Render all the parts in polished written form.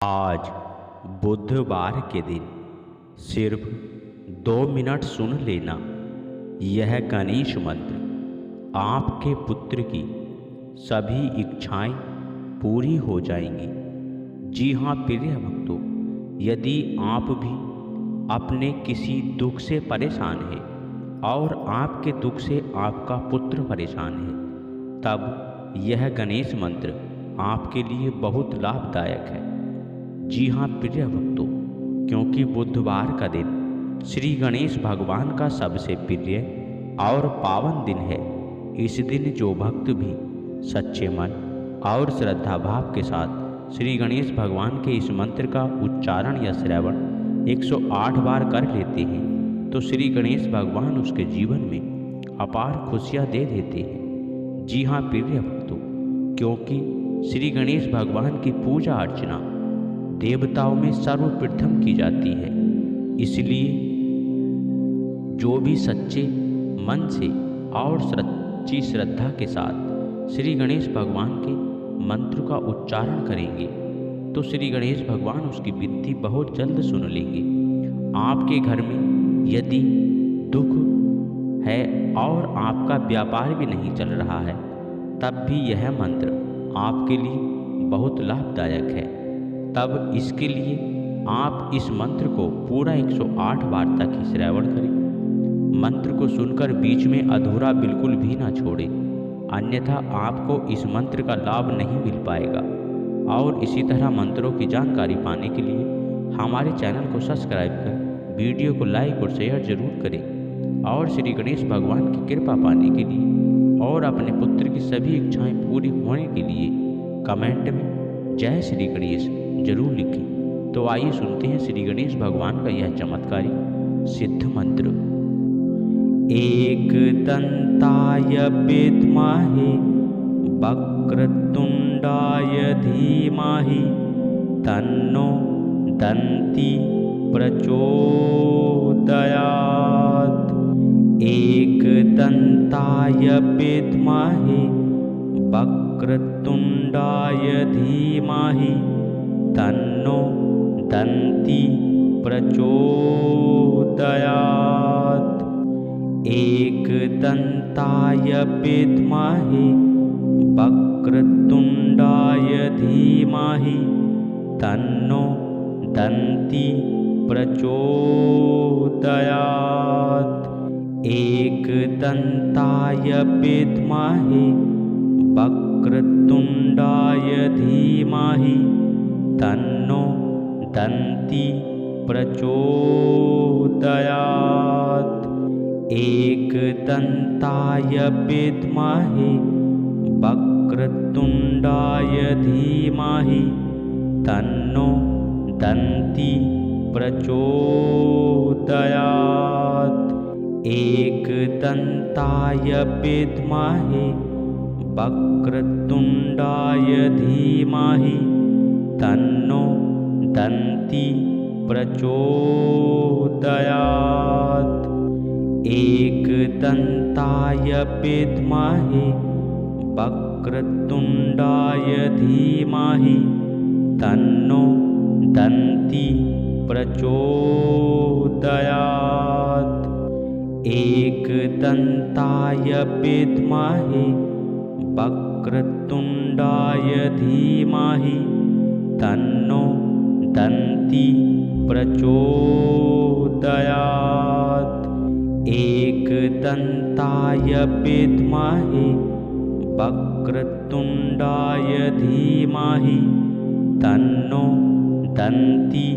आज बुधवार के दिन सिर्फ 2 मिनट सुन लेना। यह गणेश मंत्र आपके पुत्र की सभी इच्छाएं पूरी हो जाएंगी। जी हाँ प्रिय भक्तों, यदि आप भी अपने किसी दुख से परेशान हैं और आपके दुख से आपका पुत्र परेशान है, तब यह गणेश मंत्र आपके लिए बहुत लाभदायक है। जी हाँ प्रिय भक्तों, क्योंकि बुधवार का दिन श्री गणेश भगवान का सबसे प्रिय और पावन दिन है। इस दिन जो भक्त भी सच्चे मन और श्रद्धा भाव के साथ श्री गणेश भगवान के इस मंत्र का उच्चारण या श्रवण 108 बार कर लेते हैं, तो श्री गणेश भगवान उसके जीवन में अपार खुशियाँ दे देते हैं। जी हाँ प्रिय भक्तों, क्योंकि श्री गणेश भगवान की पूजा अर्चना देवताओं में सर्वप्रथम की जाती है, इसलिए जो भी सच्चे मन से और सच्ची श्रद्धा के साथ श्री गणेश भगवान के मंत्र का उच्चारण करेंगे, तो श्री गणेश भगवान उसकी विनती बहुत जल्द सुन लेंगे। आपके घर में यदि दुख है और आपका व्यापार भी नहीं चल रहा है, तब भी यह मंत्र आपके लिए बहुत लाभदायक है। तब इसके लिए आप इस मंत्र को पूरा 108 बार तक ही श्रवण करें। मंत्र को सुनकर बीच में अधूरा बिल्कुल भी ना छोड़ें, अन्यथा आपको इस मंत्र का लाभ नहीं मिल पाएगा। और इसी तरह मंत्रों की जानकारी पाने के लिए हमारे चैनल को सब्सक्राइब कर वीडियो को लाइक और शेयर जरूर करें। और श्री गणेश भगवान की कृपा पाने के लिए और अपने पुत्र की सभी इच्छाएं पूरी होने के लिए कमेंट में जय श्री गणेश जरूर लिखें। तो आइए सुनते हैं श्री गणेश भगवान का यह चमत्कारी सिद्ध मंत्र। एक दंताय विद्महे वक्रतुंडाय धीमहि तन्नो दन्ती प्रचोदयात्। एक दंताय विद्महे वक्रतुंडाय धीमहि तन्नो दन्ती प्रचोदयात्। एक दंताय विद्महे वक्रतुंडाय धीमहि तन्नो दन्ती प्रचोदयात्। एक दंताय विद्महे वक्रतुंडाय धीमहि तन्नो दन्ती प्रचोदयात्। एक दंताय विद्महे वक्रतुंडाय धीमहि तन्नो दन्ती प्रचोदयात्। एक दंताय विद्महे वक्रतुंडाय धीमहि तन्नो दन्ती प्रचोदयात्। एक दंताय विद्महे वक्रतुंडाय धीमहि तन्नो दन्ती प्रचोदयात्। एक दंताय विद्महे वक्रतुंडाय धीमहि तन्नो दन्ती प्रचोदयात्। एक दंताय विद्महे वक्रतुंडाय धीमहि तन्नो दन्ती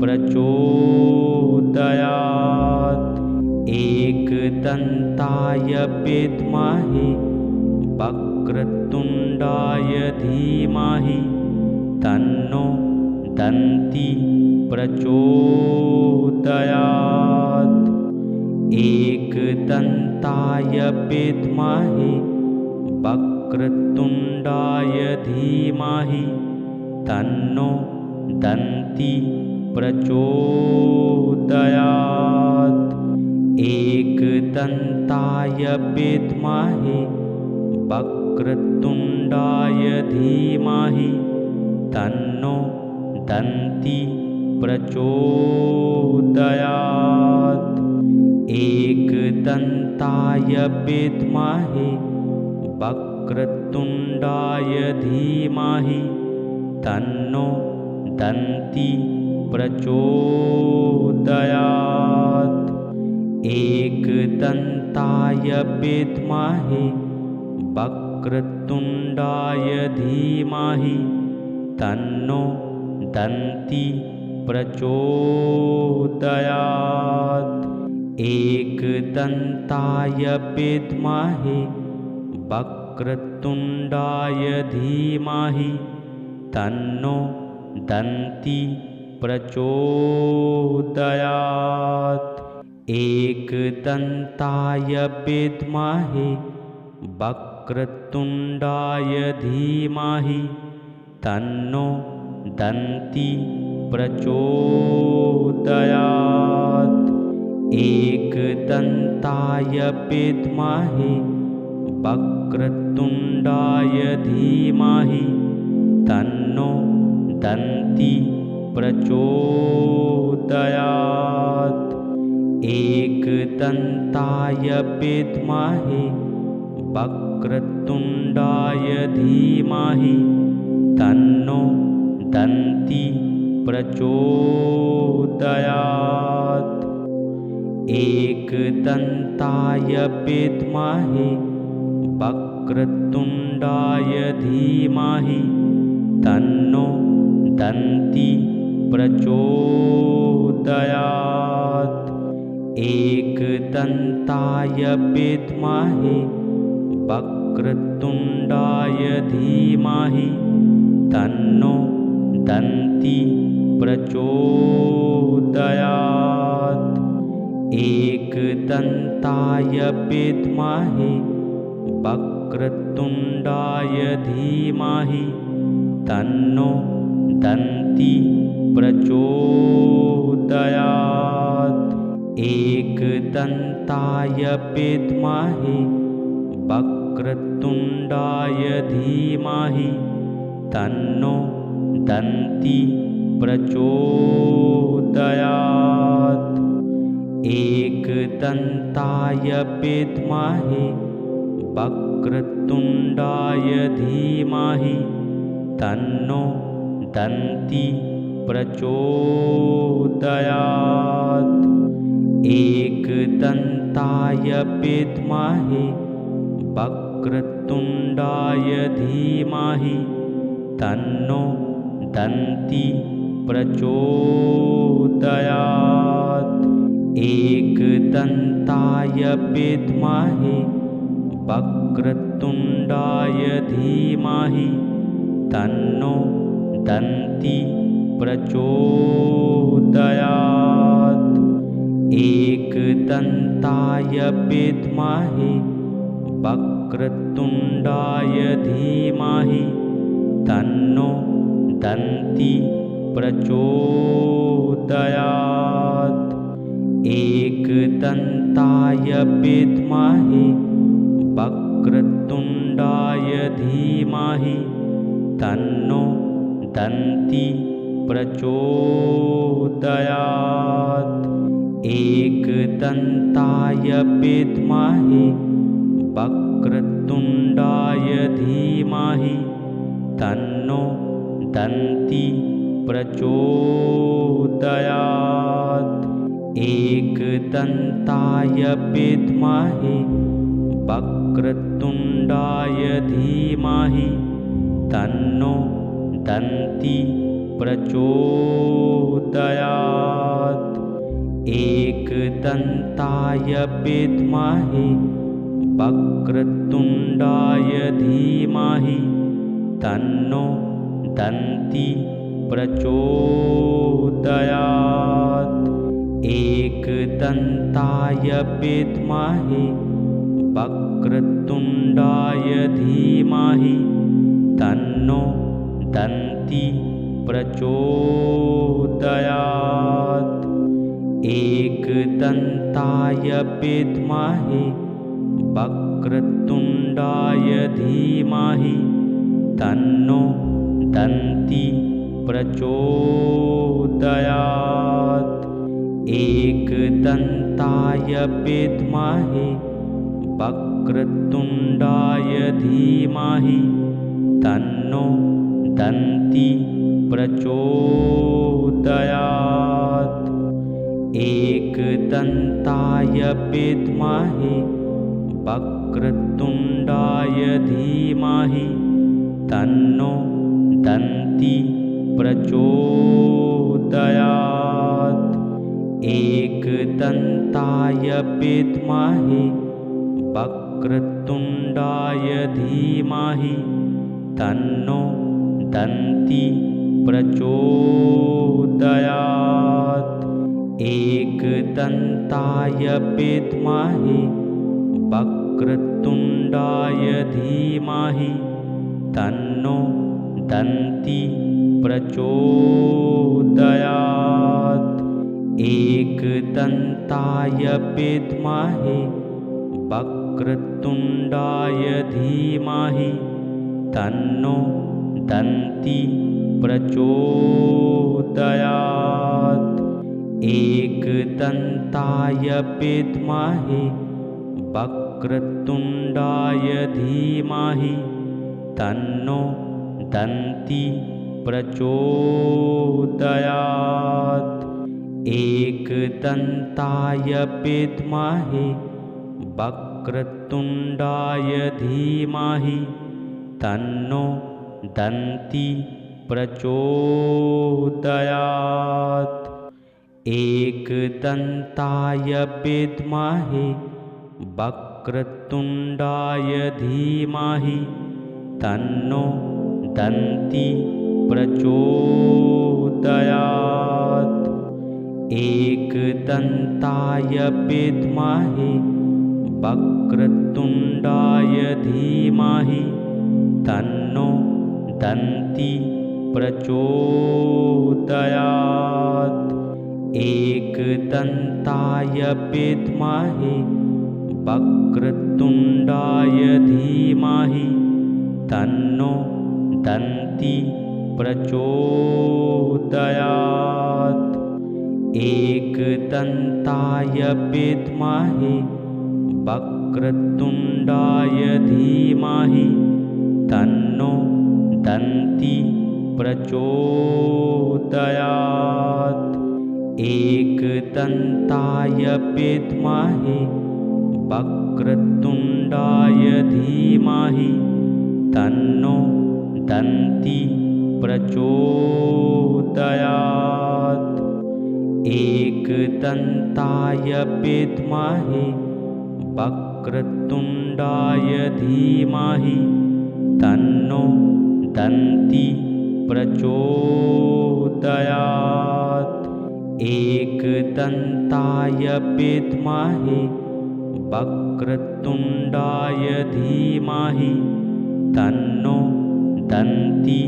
प्रचोदयात्। एक दंताय विद्महे वक्रतुंडाय धीमहि तन्नो दन्ती प्रचोदयात्। एक दंताय विद्महे वक्रतुंडाय धीमहि तन्नो दन्ती प्रचोदयात्। एक दंताय विद्महे वक्रतुंडाय धीमहि तन्नो दन्ती प्रचोदयात्। एकदन्ताय विद्महे वक्रतुण्डाय धीमहि तन्नो दन्ती प्रचोदयात्। एकदन्ताय विद्महे वक्रतुण्डाय धीमहि तन्नो दन्ती प्रचोदयात्। एकदन्ताय विद्महे वक्रतुण्डाय धीमहि तन्नो दन्ती प्रचोदयात्। एकदन्ताय विद्महे वक्रतुण्डाय धीमहि तन्नो दन्ती प्रचोदयात्। एकदन्ताय विद्महे वक्रतुण्डाय धीमहि तन्नो दन्ती प्रचोदयात्। एकदन्ताय विद्महे वक्रतुण्डाय धीमहि तन्नो दन्ती प्रचोदयात्। एकदन्ताय विद्महे वक्रतुण्डाय धीमहि तन्नो दन्ती प्रचोदयात्। एकदन्ताय विद्महे वक्रतुण्डाय धीमहि तन्नो दन्ती प्रचोदयात्। एकदन्ताय विद्महे वक्रतुण्डाय धीमहि तन्नो दन्ती प्रचोदयात्। एकदन्ताय विद्महे वक्रतुण्डाय धीमहि तन्नो दन्ती प्रचोदयात्। एकदन्ताय विद्महे वक्रतुण्डाय धीमहि तन्नो दन्ती प्रचोदयात्। एकदन्ताय विद्महे वक्रतुण्डाय धीमहि तन्नो दन्ती प्रचोदयात्। एकदन्ताय विद्महे वक्रतुण्डाय धीमहि तन्नो दन्ती प्रचोदयात्। एकदन्ताय विद्महे वक्रतुण्डाय धीमहि तन्नो दन्ती प्रचोदयात्। एकदन्ताय विद्महे वक्रतुण्डाय धीमहि तन्नो दन्ती प्रचोदयात्। एकदन्ताय विद्महे वक्रतुण्डाय धीमहि तन्नो दन्ती प्रचोदयात्। एकदन्ताय विद्महे वक्रतुण्डाय धीमहि तन्नो दन्ती प्रचोदयात्। एकदन्ताय विद्महे वक्रतुण्डाय धीमहि तन्नो दन्ती प्रचोदयात्। एकदन्ताय विद्महे वक्रतुण्डाय धीमहि तन्नो दन्ती प्रचोदयात्। एकदन्ताय विद्महे वक्रतुण्डाय धीमहि तन्नो दन्ती प्रचोदयात्। एकदन्ताय विद्महे वक्रतुण्डाय धीमहि तन्नो दन्ती प्रचोदयात्। एकदन्ताय विद्महे वक्रतुण्डाय धीमहि तन्नो दन्ती प्रचोदयात्। एकदन्ताय विद्महे वक्रतुण्डाय धीमहि तन्नो दन्ती प्रचोदयात्। एकदन्ताय विद्महे वक्रतुण्डाय धीमहि तन्नो दन्ती प्रचोदयात्। एकदन्ताय विद्महे वक्रतुण्डाय धीमहि तन्नो दन्ती प्रचोदयात्। एकदन्ताय विद्महे वक्रतुण्डाय धीमहि तन्नो दन्ती प्रचोदयात्। एकदन्ताय विद्महे वक्रतुण्डाय धीमहि तन्नो दन्ती प्रचोदयात्। एकदन्ताय विद्महे वक्रतुण्डाय धीमहि तन्नो दन्ती प्रचोदयात्। एकदन्ताय विद्महे वक्रतुण्डाय धीमहि तन्नो दन्ती प्रचोदयात्। एकदन्ताय विद्महे वक्रतुण्डाय धीमहि तन्नो दन्ती प्रचोदयात्। एकदन्ताय विद्महे वक्रतुण्डाय धीमहि तन्नो दन्ती प्रचोदयात्। एकदन्ताय विद्महे वक्रतुण्डाय धीमहि तन्नो दन्ती प्रचोदयात्। एकदन्ताय विद्महे वक्रतुण्डाय धीमहि तन्नो दन्ती प्रचोदयात्। एकदन्ताय विद्महे वक्रतुण्डाय धीमहि तन्नो दन्ती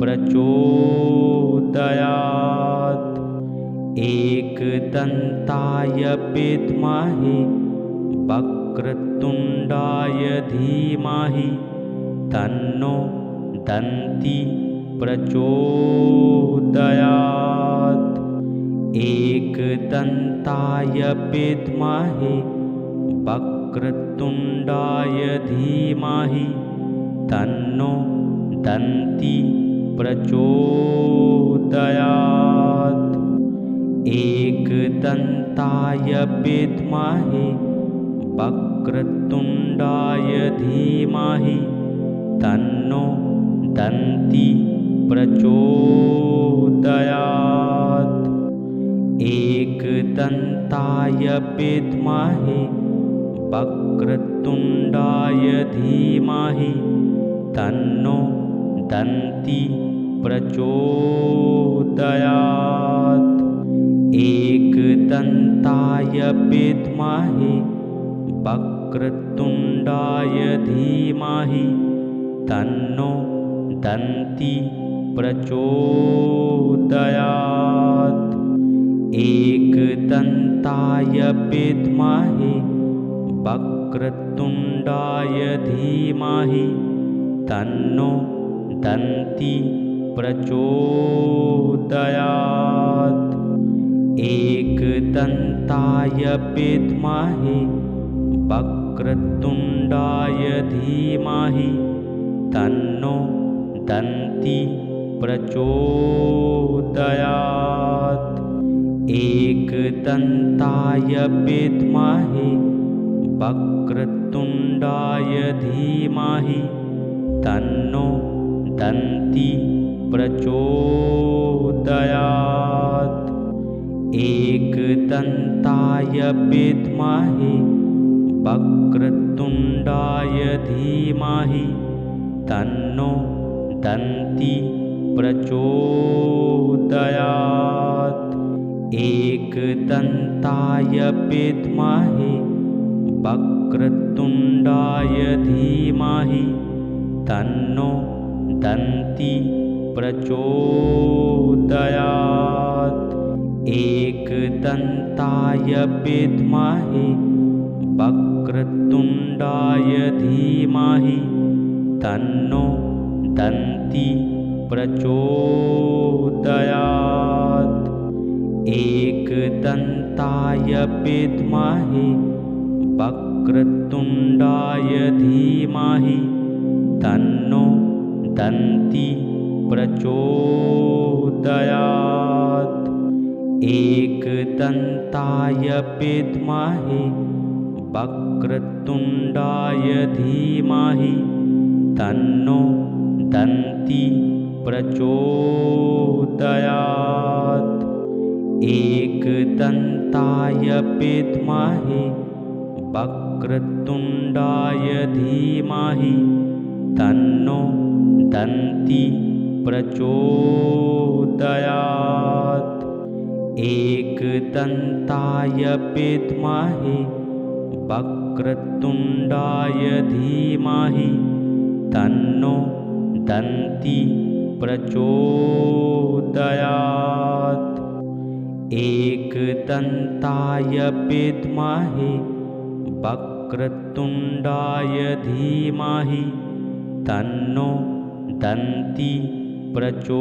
प्रचोदयात्। एकदन्ताय विद्महे वक्रतुण्डाय धीमहि तन्नो दन्ती प्रचोदयात्। एकदन्ताय विद्महे वक्रतुण्डाय धीमहि तन्नो दन्ती प्रचोदयात्। एकदन्ताय विद्महे वक्रतुण्डाय धीमहि तन्नो दन्ती प्रचोदयात्। एकदन्ताय विद्महे वक्रतुण्डाय धीमहि तन्नो दन्ती प्रचोदयात्। एकदन्ताय विद्महे वक्रतुण्डाय धीमहि तन्नो दन्ती प्रचोदयात्। एकदन्ताय विद्महे वक्रतुण्डाय धीमहि तन्नो दन्ती प्रचोदयात्। एकदन्ताय विद्महे वक्रतुण्डाय धीमहि तन्नो दन्ती प्रचोदयात्। एकदन्ताय विद्महे वक्रतुण्डाय धीमहि तन्नो दन्ती प्रचोदयात्। एकदन्ताय विद्महे वक्रतुण्डाय धीमहि तन्नो दन्ती प्रचोदयात्। एकदन्ताय विद्महे वक्रतुण्डाय धीमहि तन्नो दन्ती प्रचोदयात्। एकदन्ताय विद्महे वक्रतुण्डाय धीमहि तन्नो दन्ती प्रचोदयात्। एकदन्ताय विद्महे वक्रतुण्डाय धीमहि तन्नो दन्ती प्रचोदयात्। एकदन्ताय विद्महे वक्रतुण्डाय धीमहि तन्नो दन्ती प्रचोदयात्। एकदन्ताय विद्महे वक्रतुण्डाय धीमहि तन्नो दन्ती प्रचोदयात्। एकदन्ताय विद्महे वक्रतुण्डाय धीमहि तन्नो दन्ती प्रचोदयात्। एकदन्ताय विद्महे वक्रतुण्डाय धीमहि तन्नो दन्ती प्रचोदयात्।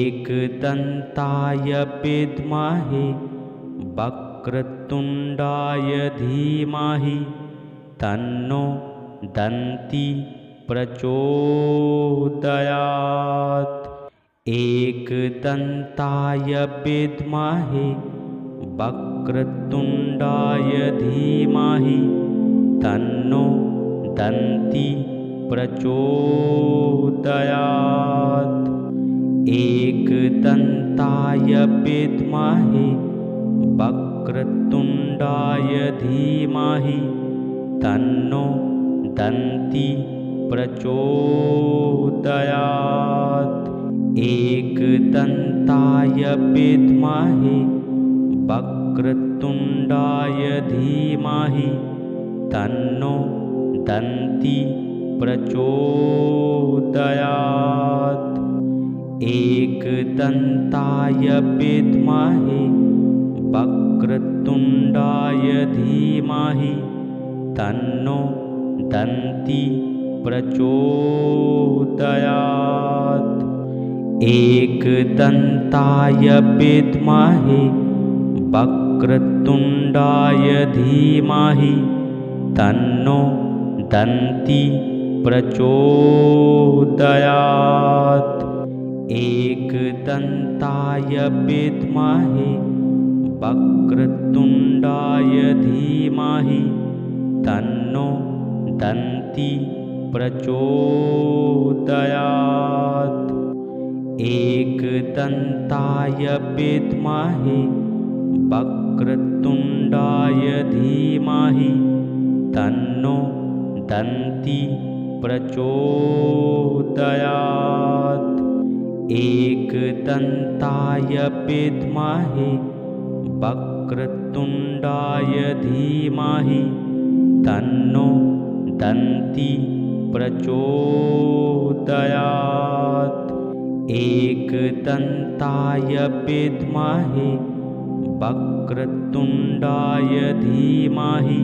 एकदन्ताय विद्महे वक्रतुण्डाय धीमहि तन्नो दन्ती प्रचोदयात्। एकदन्ताय विद्महे वक्रतुण्डाय धीमहि तन्नो दन्ती प्रचोदयात्। एकदन्ताय विद्महे वक्रतुण्डाय धीमहि तन्नो दन्ती प्रचोदयात्। एकदन्ताय विद्महे वक्रतुण्डाय धीमहि तन्नो दन्ती प्रचोदयात्। एकदन्ताय विद्महे वक्रतुण्डाय धीमहि तन्नो दन्ती प्रचोदयात्। एकदन्ताय विद्महे वक्रतुण्डाय धीमहि तन्नो दन्ती प्रचोदयात्। एकदन्ताय विद्महे वक्रतुण्डाय धीमहि तन्नो दन्ती प्रचोदयात्। एकदन्ताय विद्महे वक्रतुण्डाय धीमहि तन्नो दन्ती प्रचोदयात्। एकदन्ताय विद्महे वक्रतुण्डाय धीमहि तन्नो दन्ती प्रचोदयात्। एकदन्ताय विद्महे वक्रतुण्डाय धीमहि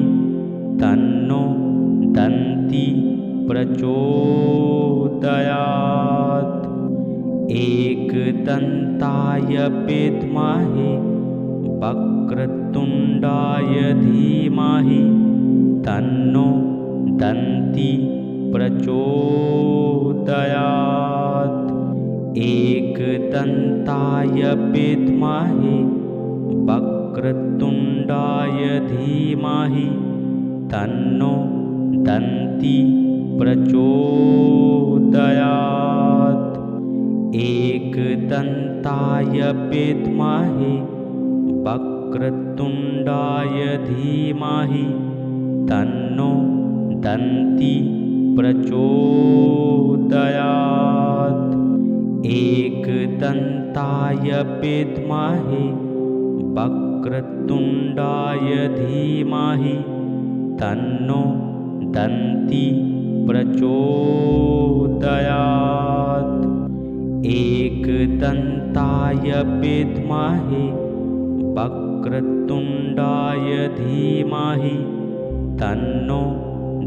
तन्नो दन्ती प्रचोदयात्। एकदन्ताय विद्महे वक्रतुण्डाय धीमहि तन्नो दन्ती प्रचोदयात्। एकदन्ताय विद्महे वक्रतुण्डाय धीमहि तन्नो दन्ती प्रचोदयात्। एकदन्ताय विद्महे वक्रतुण्डाय धीमहि तन्नो दन्ती प्रचोदयात्। एकदन्ताय विद्महे वक्रतुण्डाय धीमहि तन्नो दन्ती प्रचोदयात्। एकदन्ताय विद्महे वक्रतुण्डाय धीमहि तन्नो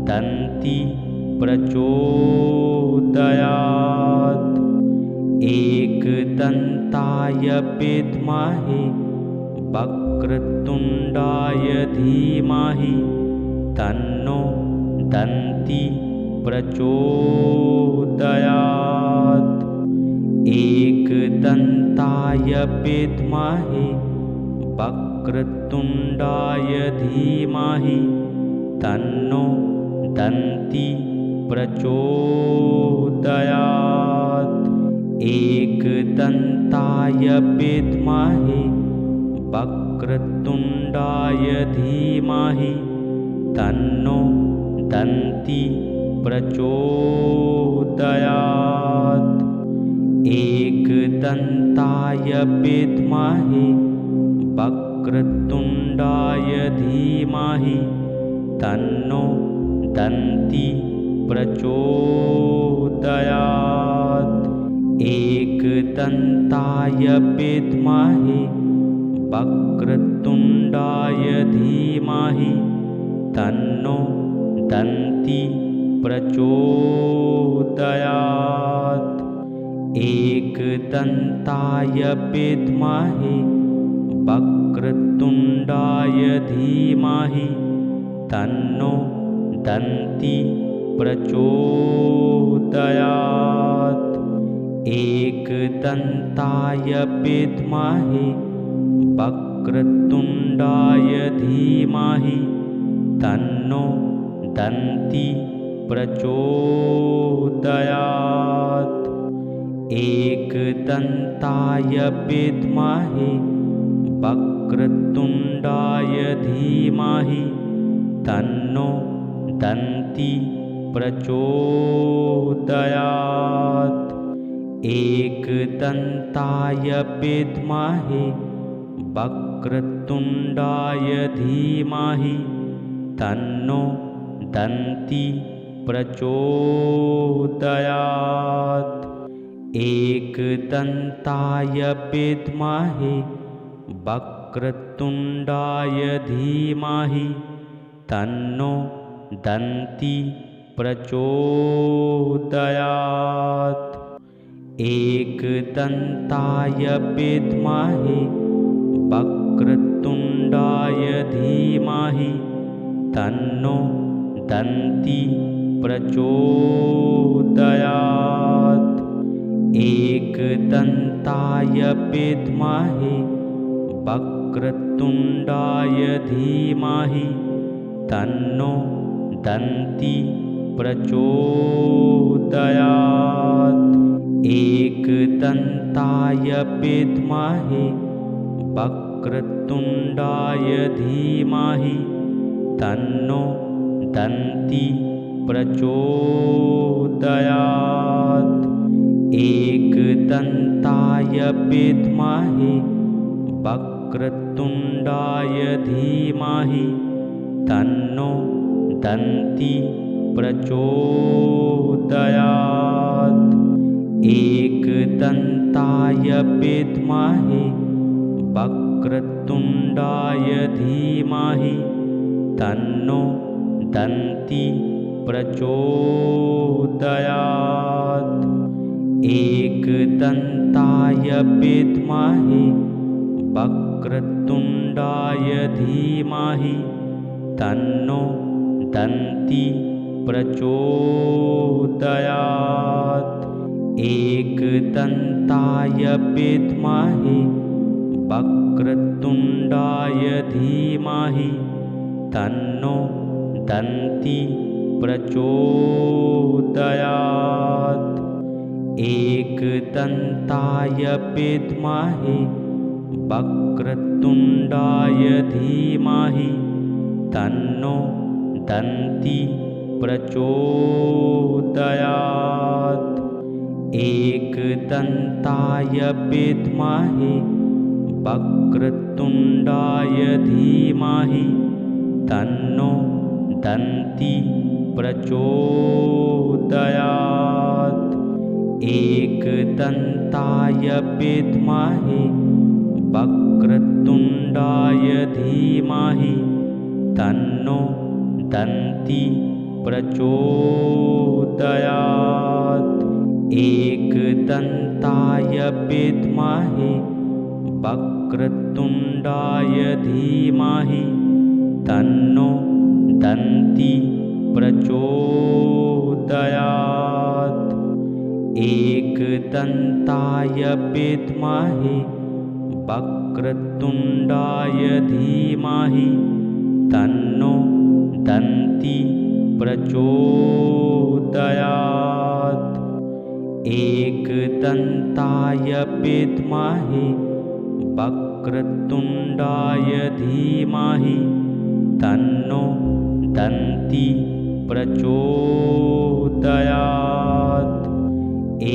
दन्ती प्रचोदयात्। एकदन्ताय विद्महे वक्रतुण्डाय धीमहि तन्नो दन्ती प्रचोदयात्। एकदन्ताय विद्महे वक्रतुण्डाय धीमहि तन्नो दन्ती प्रचोदयात्। एकदन्ताय विद्महे वक्रतुण्डाय धीमहि तन्नो दन्ती प्रचोदयात्। एकदन्ताय विद्महे वक्रतुण्डाय धीमहि तन्नो दन्ती प्रचोदयात्। एकदन्ताय विद्महे वक्रतुण्डाय धीमहि तन्नो दन्ती प्रचोदयात्। एकदन्ताय विद्महे वक्रतुण्डाय धीमहि तन्नो दन्ती प्रचोदयात्। एकदन्ताय विद्महे वक्रतुण्डाय धीमहि तन्नो दन्ती प्रचोदयात्। एकदन्ताय विद्महे वक्रतुण्डाय धीमहि तन्नो दन्ती प्रचोदयात्। एकदन्ताय विद्महे वक्रतुण्डाय धीमहि तन्नो दन्ती प्रचोदयात्। एकदन्ताय विद्महे वक्रतुण्डाय धीमहि तन्नो दन्ती प्रचोदयात्। एकदन्ताय विद्महे वक्रतुण्डाय धीमहि तन्नो दन्ती प्रचोदयात्। एकदन्ताय विद्महे वक्रतुण्डाय धीमहि तन्नो दन्ती प्रचोदयात्। एकदन्ताय विद्महे वक्रतुण्डाय धीमहि तन्नो दन्ती प्रचोदयात्। एकदन्ताय विद्महे वक्रतुण्डाय धीमहि तन्नो दन्ती प्रचोदयात्। एकदन्ताय विद्महे वक्रतुण्डाय धीमहि तन्नो दन्ती प्रचोदयात्। एकदन्ताय विद्महे वक्रतुण्डाय धीमहि तन्नो दन्ती प्रचोदयात्। एकदन्ताय विद्महे वक्रतुण्डाय धीमहि तन्नो दन्ती प्रचोदयात्। एकदन्ताय विद्महे वक्रतुण्डाय धीमहि तन्नो दन्ती प्रचोदयात्। एकदन्ताय विद्महे वक्रतुण्डाय धीमहि तन्नो दन्ती प्रचोदयात्। एकदन्ताय विद्महे वक्रतुण्डाय धीमहि तन्नो दन्ती प्रचोदयात्। एकदन्ताय विद्महे वक्रतुण्डाय धीमहि तन्नो दन्ती प्रचोदयात्। एकदन्ताय विद्महे वक्रतुण्डाय धीमहि तन्नो दन्ती प्रचोदयात्। एकदन्ताय विद्महे वक्रतुण्डाय धीमहि तन्नो दन्ती प्रचोदयात्।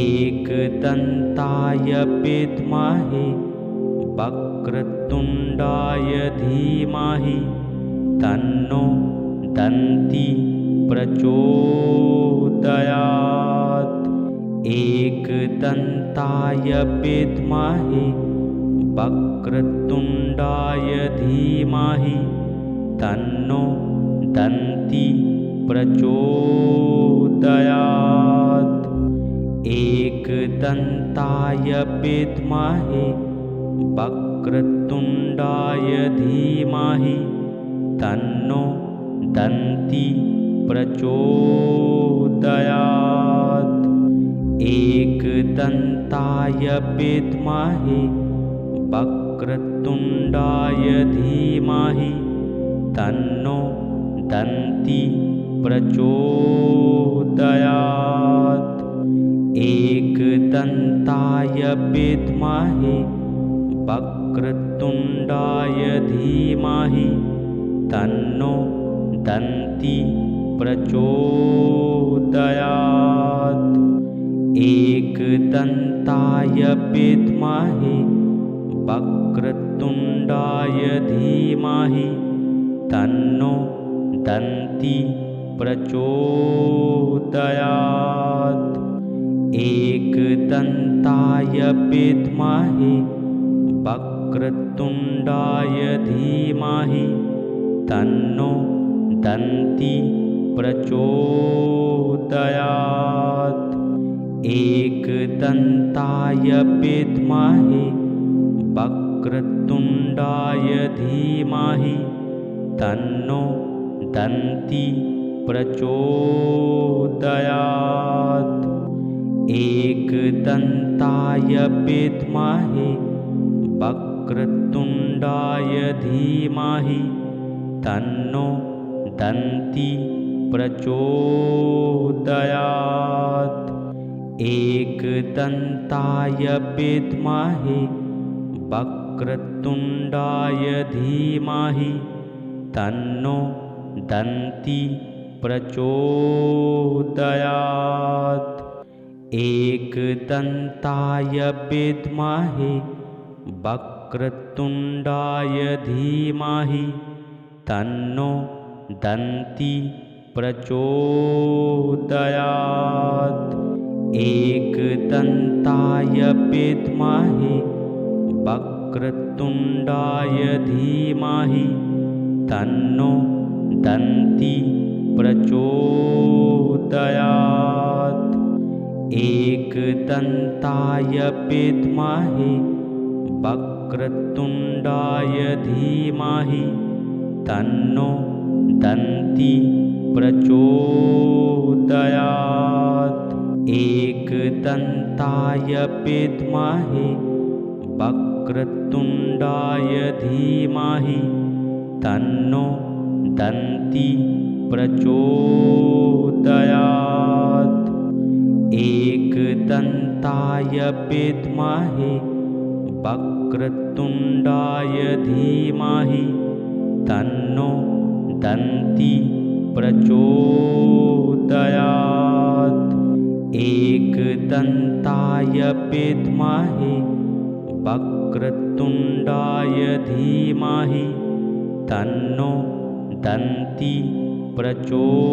एकदन्ताय विद्महे वक्रतुण्डाय धीमहि तन्नो दन्ती प्रचोदयात्। एकदन्ताय विद्महे वक्रतुण्डाय धीमहि तन्नो दन्ती प्रचोदयात्। एकदन्ताय विद्महे वक्रतुण्डाय धीमहि तन्नो दन्ती प्रचोदयात्। एकदन्ताय विद्महे वक्रतुण्डाय धीमहि तन्नो दन्ती प्रचोदयात्। एकदन्ताय विद्महे वक्रतुण्डाय धीमहि तन्नो दन्ती प्रचोदयात्। एकदन्ताय विद्महे वक्रतुण्डाय धीमहि तन्नो दन्ती प्रचोदयात्। एकदन्ताय विद्महे वक्रतुण्डाय धीमहि तन्नो दन्ती प्रचोदयात्। एकदन्ताय विद्महे वक्रतुण्डाय धीमहि तन्नो दन्ती प्रचोदयात्। एकदन्ताय विद्महे वक्रतुण्डाय धीमहि तन्नो दन्ती प्रचोदयात्। एकदन्ताय विद्महे वक्रतुण्डाय धीमहि तन्नो दन्ती प्रचोदयात्। एकदन्ताय विद्महे वक्रतुण्डाय धीमहि तन्नो दन्ती प्रचोदयात्। एकदन्ताय विद्महे वक्रतुण्डाय धीमहि तन्नो दन्ती प्रचोदयात्। एकदन्ताय विद्महे वक्रतुण्डाय धीमहि तन्नो दन्ती प्रचोदयात्। एकदन्ताय विद्महे वक्रतुण्डाय धीमहि तन्नो दन्ती प्रचोदयात्। एकदन्ताय विद्महे वक्रतुण्डाय धीमहि तन्नो दन्ती प्रचोदयात्। एकदन्ताय विद्महे वक्रतुण्डाय धीमहि तन्नो दन्ती प्रचोदयात्।